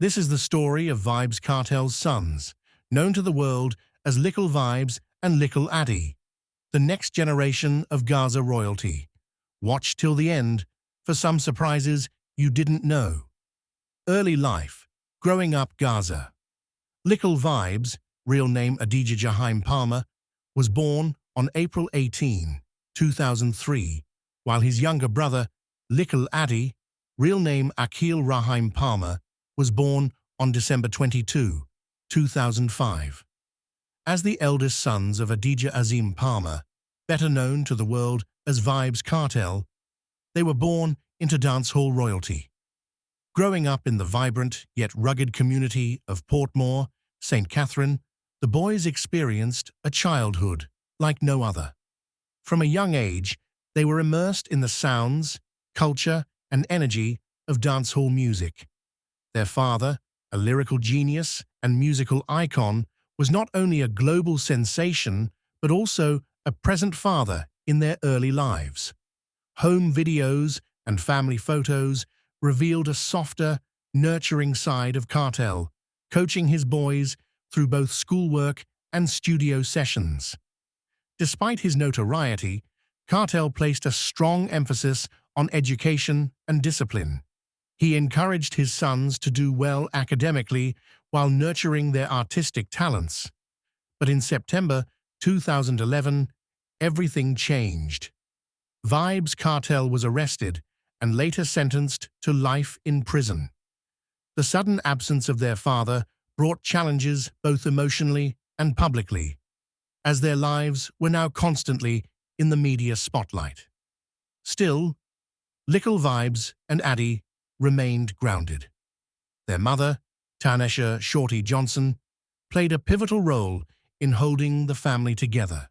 This is the story of Vibes Kartel's sons, known to the world as Likkle Vibes and Likkle Addi, the next generation of Gaza royalty. Watch till the end for some surprises you didn't know. Early life, growing up Gaza. Likkle Vibes, real name Addi Palmer, was born on April 18, 2003, while his younger brother, Likkle Addi, real name Akil Rahim Palmer, was born on December 22, 2005. As the eldest sons of Addi Palmer, better known to the world as Vibes Kartel, they were born into dancehall royalty. Growing up in the vibrant yet rugged community of Portmore, St. Catherine, the boys experienced a childhood like no other. From a young age, they were immersed in the sounds, culture, and energy of dancehall music. Their father, a lyrical genius and musical icon, was not only a global sensation but also a present father in their early lives. Home videos and family photos revealed a softer, nurturing side of Kartel, coaching his boys through both schoolwork and studio sessions. Despite his notoriety, Kartel placed a strong emphasis on education and discipline. He encouraged his sons to do well academically while nurturing their artistic talents. But in September 2011, everything changed. Vibes Kartel was arrested and later sentenced to life in prison. The sudden absence of their father brought challenges both emotionally and publicly, as their lives were now constantly in the media spotlight. Still, Likkle Vibes and Addi remained grounded. Their mother, Tanesha Shorty Johnson, played a pivotal role in holding the family together.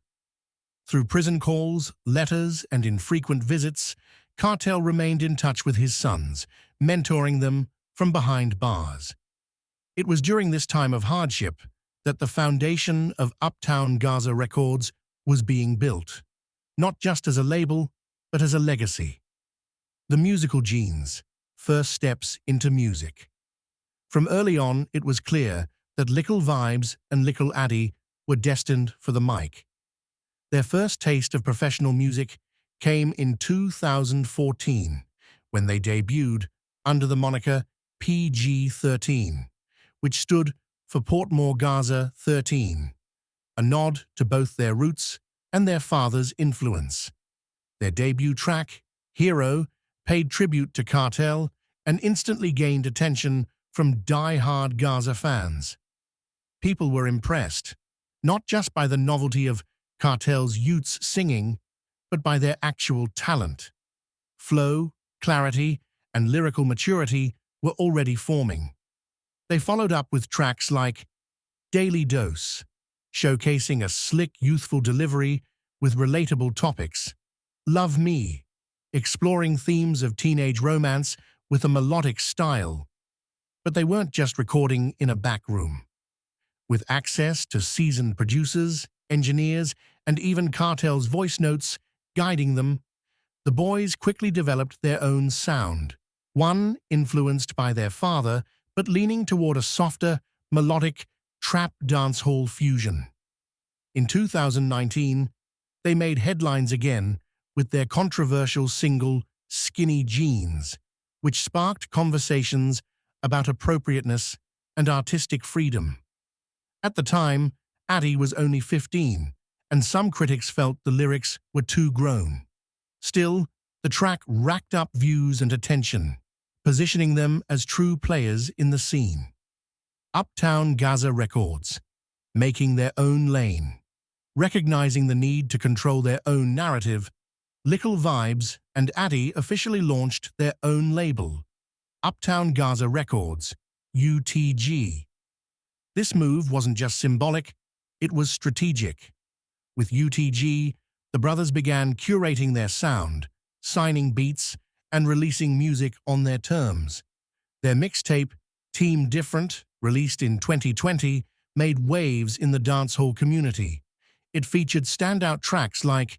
Through prison calls, letters, and infrequent visits, Kartel remained in touch with his sons, mentoring them from behind bars. It was during this time of hardship that the foundation of Uptown Gaza Records was being built, not just as a label, but as a legacy. The musical genes, first steps into music. From early on, it was clear that Likkle Vibes and Likkle Addi were destined for the mic. Their first taste of professional music came in 2014, when they debuted under the moniker PG-13, which stood for Portmore Gaza 13, a nod to both their roots and their father's influence. Their debut track, Hero, paid tribute to Kartel and instantly gained attention from die-hard Gaza fans. People were impressed, not just by the novelty of Kartel's youths singing, but by their actual talent. Flow, clarity, and lyrical maturity were already forming. They followed up with tracks like Daily Dose, showcasing a slick, youthful delivery with relatable topics, Love Me, exploring themes of teenage romance with a melodic style. But they weren't just recording in a back room. With access to seasoned producers, engineers, and even Kartel's voice notes guiding them, the boys quickly developed their own sound, one influenced by their father, but leaning toward a softer, melodic, trap dancehall fusion. In 2019, they made headlines again with their controversial single, Skinny Jeans, which sparked conversations about appropriateness and artistic freedom. At the time, Addi was only 15, and some critics felt the lyrics were too grown. Still, the track racked up views and attention, positioning them as true players in the scene. Uptown Gaza Records, making their own lane. Recognizing the need to control their own narrative, Likkle Vibes and Addi officially launched their own label, Uptown Gaza Records, UTG. This move wasn't just symbolic, it was strategic. With UTG, the brothers began curating their sound, signing beats, and releasing music on their terms. Their mixtape, Team Different, released in 2020, made waves in the dancehall community. It featured standout tracks like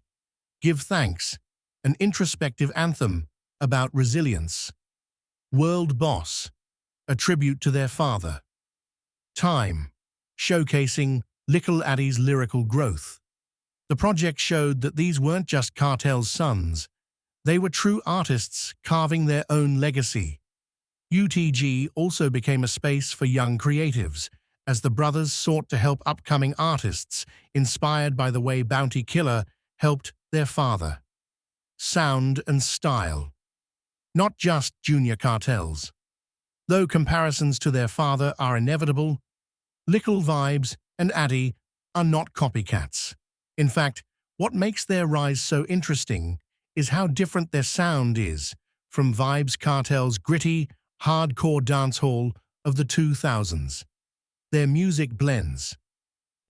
Give Thanks, an introspective anthem about resilience, World Boss, a tribute to their father. Time, showcasing Likkle Addi's lyrical growth. The project showed that these weren't just Kartel's sons, they were true artists carving their own legacy. UTG also became a space for young creatives, as the brothers sought to help upcoming artists inspired by the way Bounty Killer helped their father. Sound and style. Not just junior cartels. Though comparisons to their father are inevitable, Likkle Vibes and Addi are not copycats. In fact, what makes their rise so interesting is how different their sound is from Vibes Kartel's gritty, hardcore dancehall of the 2000s. Their music blends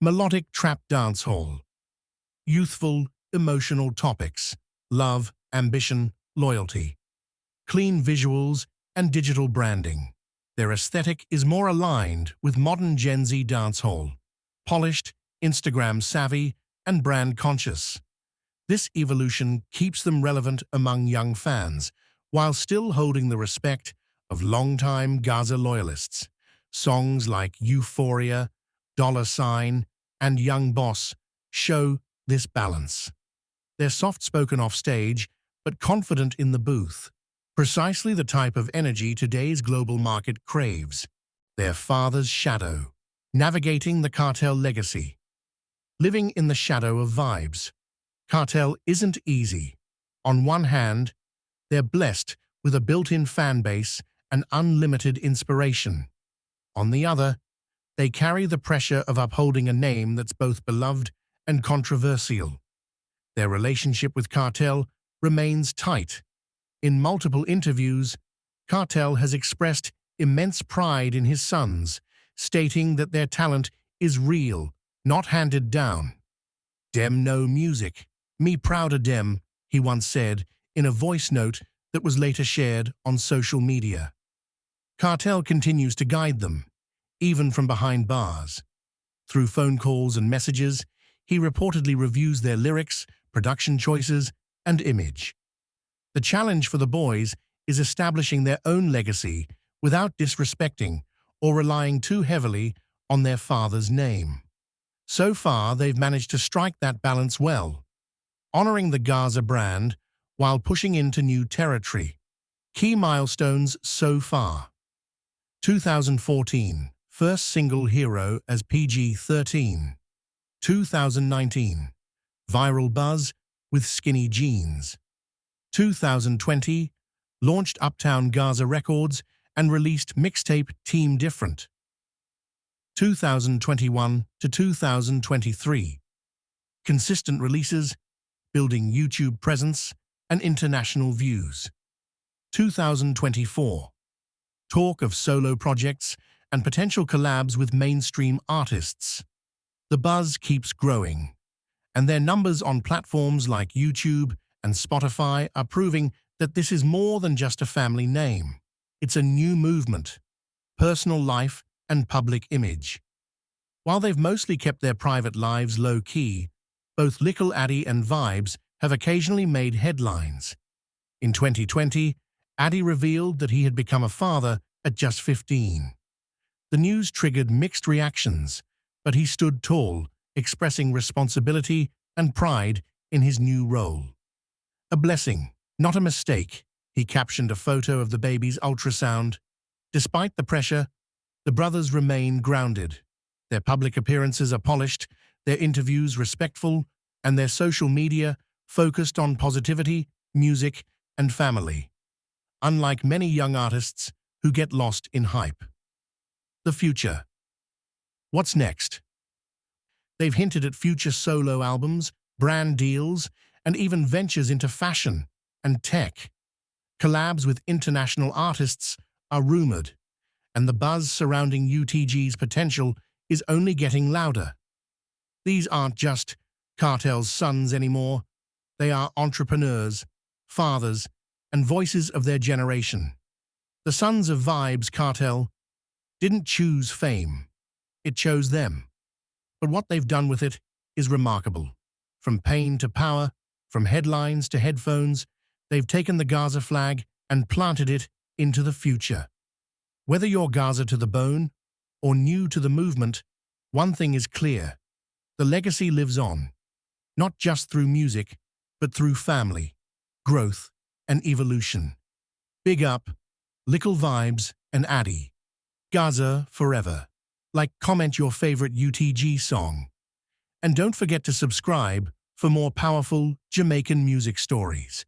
melodic trap dancehall, youthful, emotional topics, love, ambition, loyalty, clean visuals, and digital branding. Their aesthetic is more aligned with modern Gen Z dancehall, polished, Instagram-savvy, and brand-conscious. This evolution keeps them relevant among young fans, while still holding the respect of longtime Gaza loyalists. Songs like Euphoria, Dollar Sign, and Young Boss show this balance. They're soft-spoken off-stage, but confident in the booth. Precisely the type of energy today's global market craves. Their father's shadow. Navigating the Kartel legacy. Living in the shadow of Vibes. Kartel isn't easy. On one hand, they're blessed with a built-in fan base and unlimited inspiration. On the other, they carry the pressure of upholding a name that's both beloved and controversial. Their relationship with Kartel remains tight. In multiple interviews, Kartel has expressed immense pride in his sons, stating that their talent is real, not handed down. "Dem know music. Me proud of dem," he once said in a voice note that was later shared on social media. Kartel continues to guide them, even from behind bars. Through phone calls and messages, he reportedly reviews their lyrics, production choices, and image. The challenge for the boys is establishing their own legacy without disrespecting or relying too heavily on their father's name. So far, they've managed to strike that balance well, honoring the Gaza brand while pushing into new territory. Key milestones so far. 2014, first single Hero as PG-13. 2019, viral buzz with Skinny Jeans. 2020, launched Uptown Gaza Records and released mixtape Team Different. 2021 to 2023, consistent releases, building YouTube presence and international views. 2024, talk of solo projects and potential collabs with mainstream artists. The buzz keeps growing, and their numbers on platforms like YouTube and Spotify are proving that this is more than just a family name. It's a new movement, personal life and public image. While they've mostly kept their private lives low-key, both Likkle Addi and Vibes have occasionally made headlines. In 2020, Addi revealed that he had become a father at just 15. The news triggered mixed reactions, but he stood tall, expressing responsibility and pride in his new role. "A blessing, not a mistake," he captioned a photo of the baby's ultrasound. Despite the pressure, the brothers remain grounded. Their public appearances are polished, their interviews respectful, and their social media focused on positivity, music, and family. Unlike many young artists who get lost in hype. The future. What's next? They've hinted at future solo albums, brand deals, and even ventures into fashion and tech. Collabs with international artists are rumored, and the buzz surrounding UTG's potential is only getting louder. These aren't just Kartel's sons anymore. They are entrepreneurs, fathers, and voices of their generation. The sons of Vibes Kartel didn't choose fame. It chose them. But what they've done with it is remarkable. From pain to power, from headlines to headphones, they've taken the Gaza flag and planted it into the future. Whether you're Gaza to the bone or new to the movement, one thing is clear. The legacy lives on, not just through music, but through family, growth, and evolution. Big up, Likkle Vibes and Addi. Gaza forever. Like, comment your favorite UTG song. And don't forget to subscribe for more powerful Jamaican music stories.